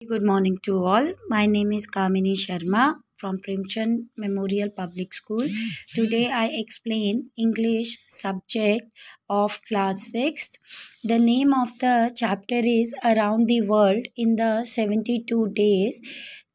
Good morning to all. My name is Kamini Sharma from Premchand Memorial Public School. Today I explain English subject of class 6th. The name of the chapter is Around the World in the 72 Days.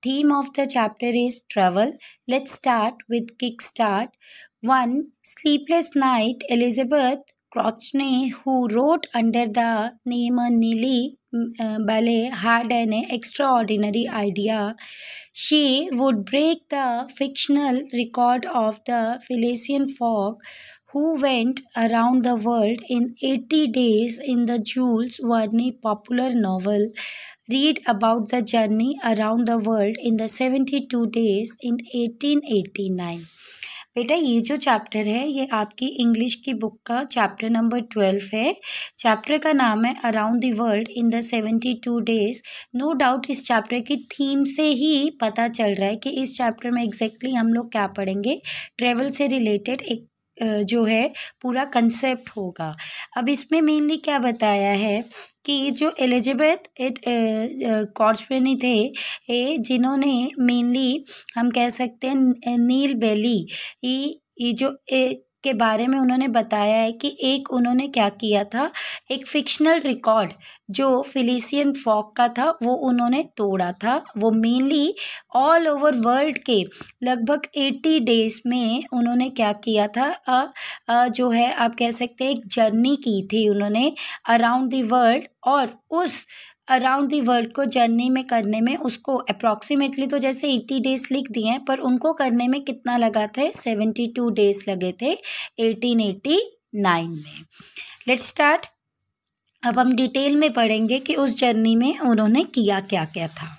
Theme of the chapter is travel. Let's start with kickstart. 1. Sleepless Night. Elizabeth Crotchney, who wrote under the name Nellie Ballet, had an extraordinary idea. She would break the fictional record of the Phileas Fogg, who went around the world in 80 days in the Jules Verne popular novel. Read about the journey around the world in the 72 days in 1889. बेटा ये जो chapter है ये आपकी English की book का chapter number 12 है। Chapter का नाम है around the world in the 72 days. No doubt इस चैप्टर की थीम से ही पता चल रहा है कि इस चैप्टर में एग्जैक्टली हम लोग क्या पढ़ेंगे। ट्रेवल से रिलेटेड एक जो है पूरा कंसेप्ट होगा। अब इसमें मेनली क्या बताया है कि जो एलिजाबेथ कॉर्चपेनी थे जिन्होंने मेनली हम कह सकते हैं नील बेली ये जो के बारे में उन्होंने बताया है कि एक उन्होंने क्या किया था, एक फिक्शनल रिकॉर्ड जो फिलिसियन फॉग का था वो उन्होंने तोड़ा था। वो मेनली ऑल ओवर वर्ल्ड के लगभग 80 डेज में उन्होंने क्या किया था, जो है आप कह सकते हैं एक जर्नी की थी उन्होंने अराउंड द वर्ल्ड। और उस अराउंड दी वर्ल्ड को जर्नी में करने में उसको अप्रॉक्सीमेटली तो जैसे 80 डेज लिख दिए हैं पर उनको करने में कितना लगा था, 72 डेज लगे थे 1889 में। Let's start. अब हम डिटेल में पढ़ेंगे कि उस जर्नी में उन्होंने किया क्या क्या था।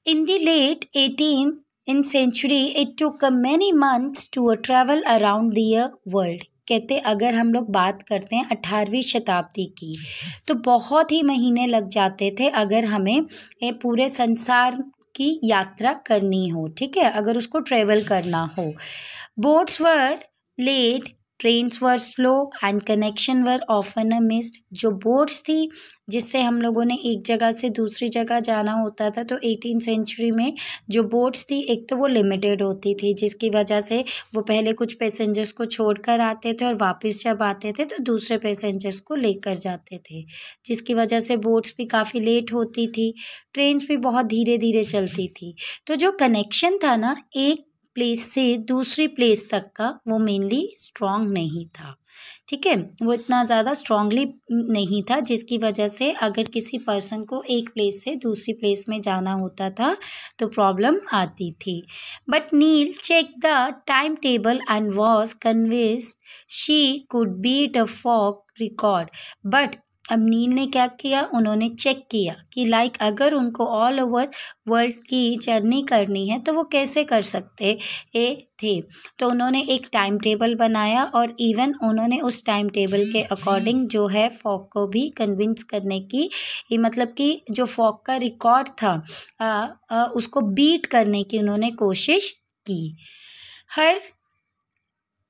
In the late 18th century it took many months to travel around the world। कहते अगर हम लोग बात करते हैं 18वीं शताब्दी की तो बहुत ही महीने लग जाते थे अगर हमें पूरे संसार की यात्रा करनी हो, ठीक है, अगर उसको ट्रेवल करना हो। Boats were late, trains were slow and connection were often missed. जो बोट्स थी जिससे हम लोगों ने एक जगह से दूसरी जगह जाना होता था तो 18th सेंचुरी में जो बोट्स थी एक तो वो लिमिटेड होती थी जिसकी वजह से वो पहले कुछ पैसेंजर्स को छोड़कर आते थे और वापस जब आते थे तो दूसरे पैसेंजर्स को लेकर जाते थे, जिसकी वजह से बोट्स भी काफ़ी लेट होती थी। ट्रेन्स भी बहुत धीरे धीरे चलती थी। तो जो कनेक्शन था ना एक प्लेस से दूसरी प्लेस तक का वो मेनली स्ट्रॉन्ग नहीं था, ठीक है, वो इतना ज़्यादा स्ट्रांगली नहीं था जिसकी वजह से अगर किसी पर्सन को एक प्लेस से दूसरी प्लेस में जाना होता था तो प्रॉब्लम आती थी। But Nellie check the time table and was convinced she could beat a Fogg record. But अब नील ने क्या किया, उन्होंने चेक किया कि अगर उनको ऑल ओवर वर्ल्ड की जर्नी करनी है तो वो कैसे कर सकते थे। तो उन्होंने एक टाइम टेबल बनाया और इवन उन्होंने उस टाइम टेबल के अकॉर्डिंग जो है फॉग को भी कन्विंस करने की मतलब कि जो फॉग का रिकॉर्ड था उसको बीट करने की उन्होंने कोशिश की। हर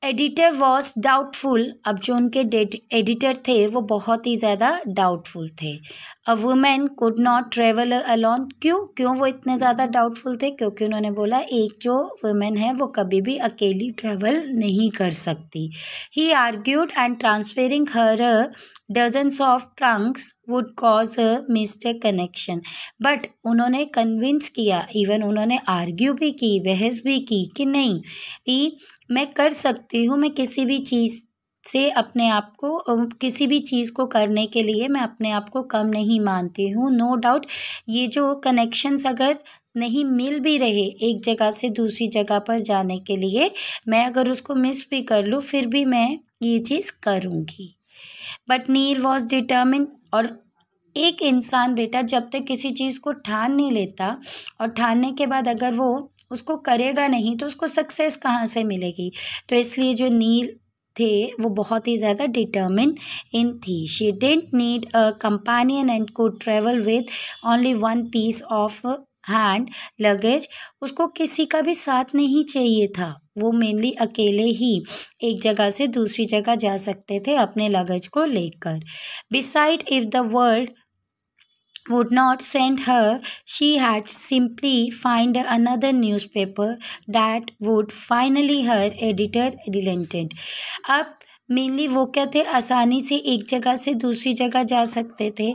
एडिटर वॉज डाउटफुल। अब जो उनके एडिटर थे वो बहुत ही ज़्यादा डाउटफुल थे। A women could not travel alone. क्यों वो इतने ज़्यादा डाउटफुल थे? क्योंकि उन्होंने बोला एक जो वुमेन है वो कभी भी अकेली ट्रेवल नहीं कर सकती। He argued and transferring her dozens of trunks would cause a missed connection. But उन्होंने कन्विंस किया, इवन उन्होंने आर्ग्यू भी की, बहस भी की कि नहीं मैं कर सकती हूँ, मैं किसी भी चीज़ से अपने आप को किसी भी चीज़ को करने के लिए मैं अपने आप को कम नहीं मानती हूँ। नो डाउट ये जो कनेक्शंस अगर नहीं मिल भी रहे एक जगह से दूसरी जगह पर जाने के लिए, मैं अगर उसको मिस भी कर लूँ फिर भी मैं ये चीज़ करूँगी। But Nellie was determined. और एक इंसान बेटा जब तक किसी चीज़ को ठान नहीं लेता और ठानने के बाद अगर वो उसको करेगा नहीं तो उसको सक्सेस कहाँ से मिलेगी। तो इसलिए जो नील थे वो बहुत ही ज़्यादा डिटर्मिन इन थी। She didn't need a companion and could travel with only one piece of hand luggage. उसको किसी का भी साथ नहीं चाहिए था, वो मेनली अकेले ही एक जगह से दूसरी जगह जा सकते थे अपने लगेज को लेकर. Beside, if the world would not send her, she had simply find another newspaper that would finally her editor relented. अब मेनली वो क्या थे, आसानी से एक जगह से दूसरी जगह जा सकते थे.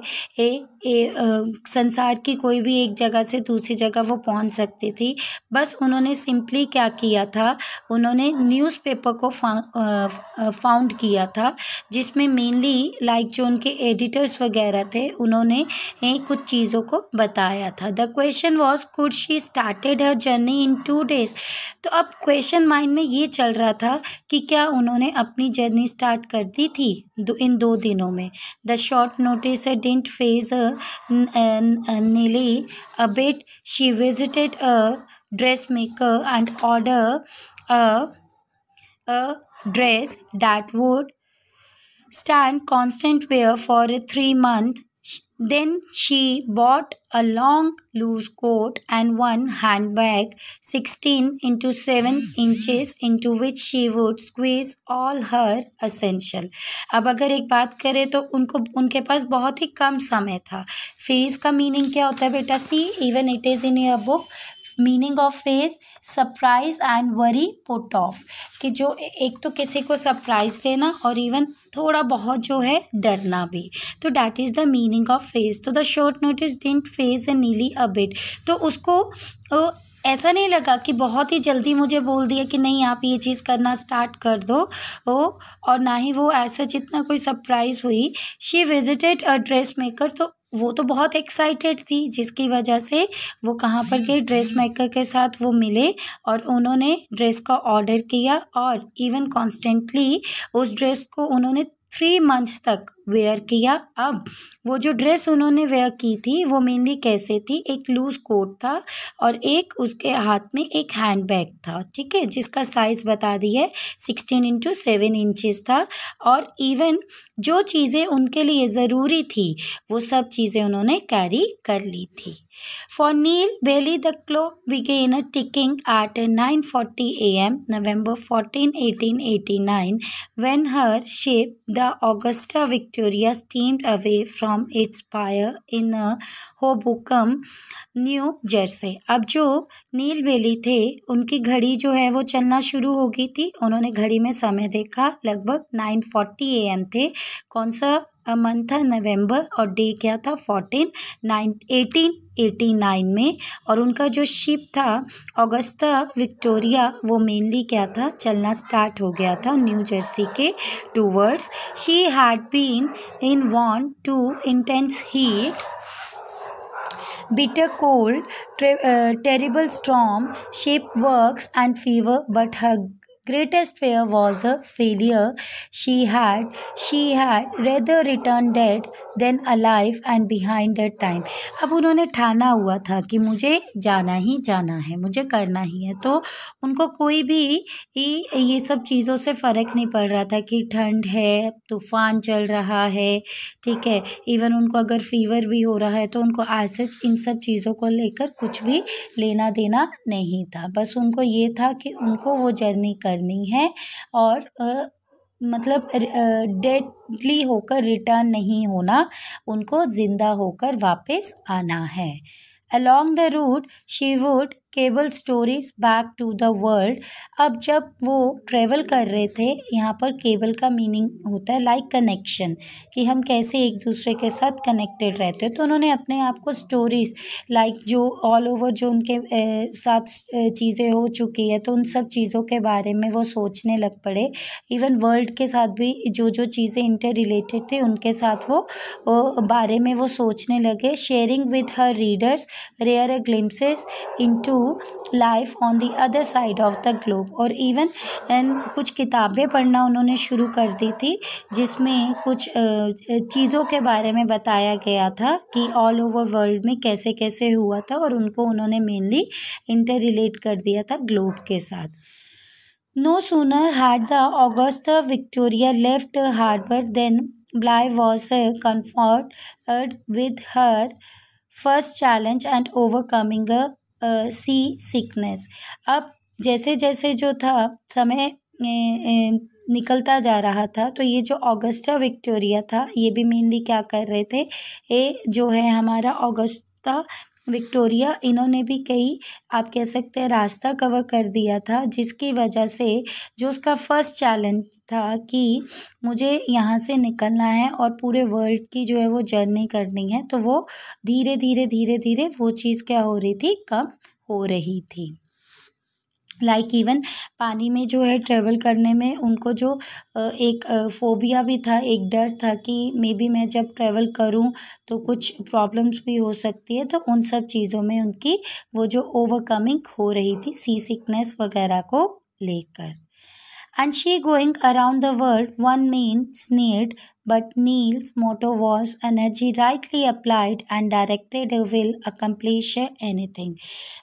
संसार की कोई भी एक जगह से दूसरी जगह वो पहुंच सकती थी. बस उन्होंने सिंपली क्या किया था, उन्होंने न्यूज़पेपर को फाउंड किया था, जिसमें मेनली लाइक जो उनके एडिटर्स वगैरह थे उन्होंने कुछ चीज़ों को बताया था. The question was, could she started her journey in 2 days. तो अब क्वेश्चन माइंड में ये चल रहा था कि क्या उन्होंने अपनी जर्नी स्टार्ट कर दी थी इन 2 दिनों में. The short notice didn't phase Nelly a bit. She visited a dressmaker and ordered a dress that would stand constant wear for 3 months. Then she bought a long loose coat and one handbag 16 into 7 inches into which she would squeeze all her essential. अब अगर एक बात करें तो उनके पास बहुत ही कम समय था. फेज का मीनिंग क्या होता है बेटा? See even it is in your book. Meaning of faze, surprise and worry put off. कि जो एक तो किसी को सरप्राइज देना और इवन थोड़ा बहुत जो है डरना भी. तो that is the meaning of faze. तो the short notice didn't faze Nellie a bit. तो उसको ऐसा नहीं लगा कि बहुत ही जल्दी मुझे बोल दिया कि नहीं आप ये चीज़ करना स्टार्ट कर दो. और ना ही वो ऐसा जितना कोई सरप्राइज़ हुई. She visited a dress maker. तो वो तो बहुत एक्साइटेड थी, जिसकी वजह से वो कहाँ पर गई, ड्रेस मेकर के साथ वो मिले और उन्होंने ड्रेस का ऑर्डर किया. और इवन कॉन्स्टेंटली उस ड्रेस को उन्होंने 3 months तक वेयर किया. अब वो जो ड्रेस उन्होंने वेयर की थी वो मेनली कैसे थी, एक लूज कोट था और एक उसके हाथ में एक हैंड बैग था. ठीक है, जिसका साइज़ बता दी है 16 into 7 inches था. और इवन जो चीज़ें उनके लिए ज़रूरी थी वो सब चीज़ें उन्होंने कैरी कर ली थी. For Neil Bailey, the clock began ticking at 9:40 a.m. November 14, 1889, when her ship, the Augusta Victoria, steamed away from its pier in Hoboken, new Jersey. अब जो नील बेली थे उनकी घड़ी जो है वो चलना शुरू हो गई थी. उन्होंने घड़ी में समय देखा, लगभग 9:40 AM थे. कौन सा मंथ था? नवंबर. और डे क्या था? 1889 में. और उनका जो शिप था ऑगस्टा विक्टोरिया वो मेनली क्या था, चलना स्टार्ट हो गया था न्यू जर्सी के towards. She had been in one to intense heat, bitter cold, terrible storm, ship works and fever, but her greatest fear was a failure. She had rather returned dead than alive and behind her time. अब उन्होंने ठाना हुआ था कि मुझे जाना ही जाना है, मुझे करना ही है. तो उनको कोई भी ये सब चीज़ों से फ़र्क नहीं पड़ रहा था कि ठंड है, तूफ़ान चल रहा है. ठीक है, इवन उनको अगर फीवर भी हो रहा है तो उनको सच इन सब चीज़ों को लेकर कुछ भी लेना देना नहीं था. बस उनको ये था कि उनको वो जर्नी करनी है और मतलब डेडली होकर रिटर्न नहीं होना, उनको ज़िंदा होकर वापस आना है. Along the route, she would cable stories back to the world. अब जब वो ट्रेवल कर रहे थे, यहाँ पर केबल का मीनिंग होता है लाइक कनेक्शन, कि हम कैसे एक दूसरे के साथ कनेक्टेड रहते हैं. तो उन्होंने अपने आप को स्टोरीज लाइक जो ऑल ओवर जो उनके साथ चीज़ें हो चुकी है तो उन सब चीज़ों के बारे में वो सोचने लग पड़े. इवन वर्ल्ड के साथ भी जो जो चीज़ें इंटर रिलेटेड थे उनके साथ वो बारे में वो सोचने लगे. Sharing with her readers rare glimpses into life on the other side of the globe. और इवन कुछ किताबें पढ़ना उन्होंने शुरू कर दी थी जिसमें कुछ चीज़ों के बारे में बताया गया था कि ऑल ओवर वर्ल्ड में कैसे कैसे हुआ था, और उनको उन्होंने मेनली इंटर रिलेट कर दिया था ग्लोब के साथ. No sooner had the Augusta Victoria left harbour than Bligh was confronted with her first challenge and overcoming a sea sickness. अब जैसे जैसे जो था समय निकलता जा रहा था, तो ये जो ऑगस्टा विक्टोरिया था ये भी मेनली क्या कर रहे थे, ये जो है हमारा ऑगस्टा विक्टोरिया, इन्होंने भी कई आप कह सकते हैं रास्ता कवर कर दिया था, जिसकी वजह से जो उसका फर्स्ट चैलेंज था कि मुझे यहाँ से निकलना है और पूरे वर्ल्ड की जो है वो जर्नी करनी है, तो वो धीरे धीरे धीरे धीरे वो चीज़ क्या हो रही थी, कम हो रही थी। लाइक इवन पानी में जो है ट्रेवल करने में उनको जो एक फोबिया भी था, एक डर था कि मे बी मैं जब ट्रेवल करूं तो कुछ प्रॉब्लम्स भी हो सकती है, तो उन सब चीज़ों में उनकी वो जो ओवरकमिंग हो रही थी सी सिकनेस वगैरह को लेकर। And she going around the world one means need, but Neil's motto was energy rightly applied and directed will accomplish anything.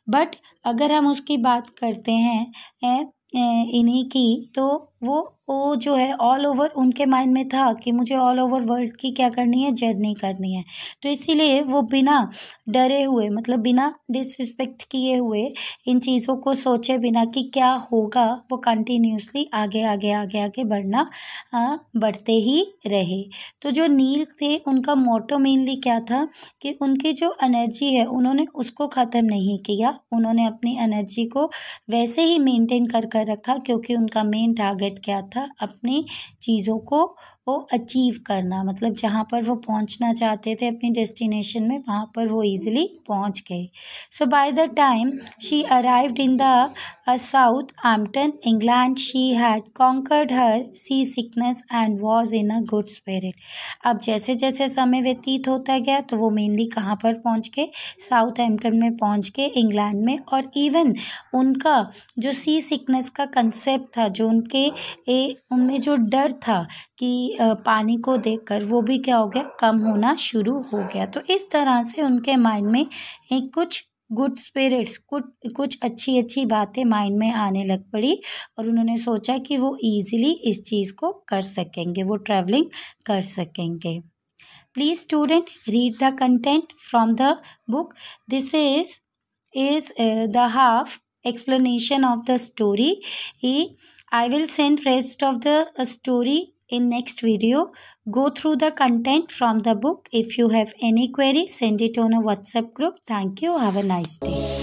But अगर हम उसकी बात करते हैं इन्हीं की, तो वो जो है ऑल ओवर उनके माइंड में था कि मुझे ऑल ओवर वर्ल्ड की क्या करनी है, जर्नी करनी है। तो इसीलिए वो बिना डरे हुए, मतलब बिना डिसरिस्पेक्ट किए हुए, इन चीज़ों को सोचे बिना कि क्या होगा, वो कंटिन्यूसली आगे आगे आगे आगे बढ़ते ही रहे। तो जो नील थे उनका मोटो मेनली क्या था कि उनकी जो एनर्जी है उन्होंने उसको ख़त्म नहीं किया, उन्होंने अपनी एनर्जी को वैसे ही मेंटेन कर रखा, क्योंकि उनका मेन टारगेट क्या था, अपनी चीज़ों को वो अचीव करना, मतलब जहाँ पर वो पहुँचना चाहते थे अपनी डेस्टिनेशन में, वहाँ पर वो इजीली पहुँच गए। So by the time she arrived in the Southampton England, she had conquered her seasickness and was in a good spirit. अब जैसे जैसे समय व्यतीत होता गया तो वो मेनली कहाँ पर पहुँच गए, साउथ एम्पटन में पहुँच गए, इंग्लैंड में। और इवन उनका जो सी सिकनेस का कंसेप्ट था, जो उनमें जो डर था कि पानी को देखकर, वो भी क्या हो गया, कम होना शुरू हो गया। तो इस तरह से उनके माइंड में एक कुछ गुड स्पिरिट्स, कुछ अच्छी अच्छी बातें माइंड में आने लग पड़ी, और उन्होंने सोचा कि वो ईजिली इस चीज़ को कर सकेंगे, वो ट्रैवलिंग कर सकेंगे। Please student read the content from the book. This is the half explanation of the story. I will send rest of the story in next video. Go through the content from the book. If you have any query, send it on a WhatsApp group. Thank you. Have a nice day.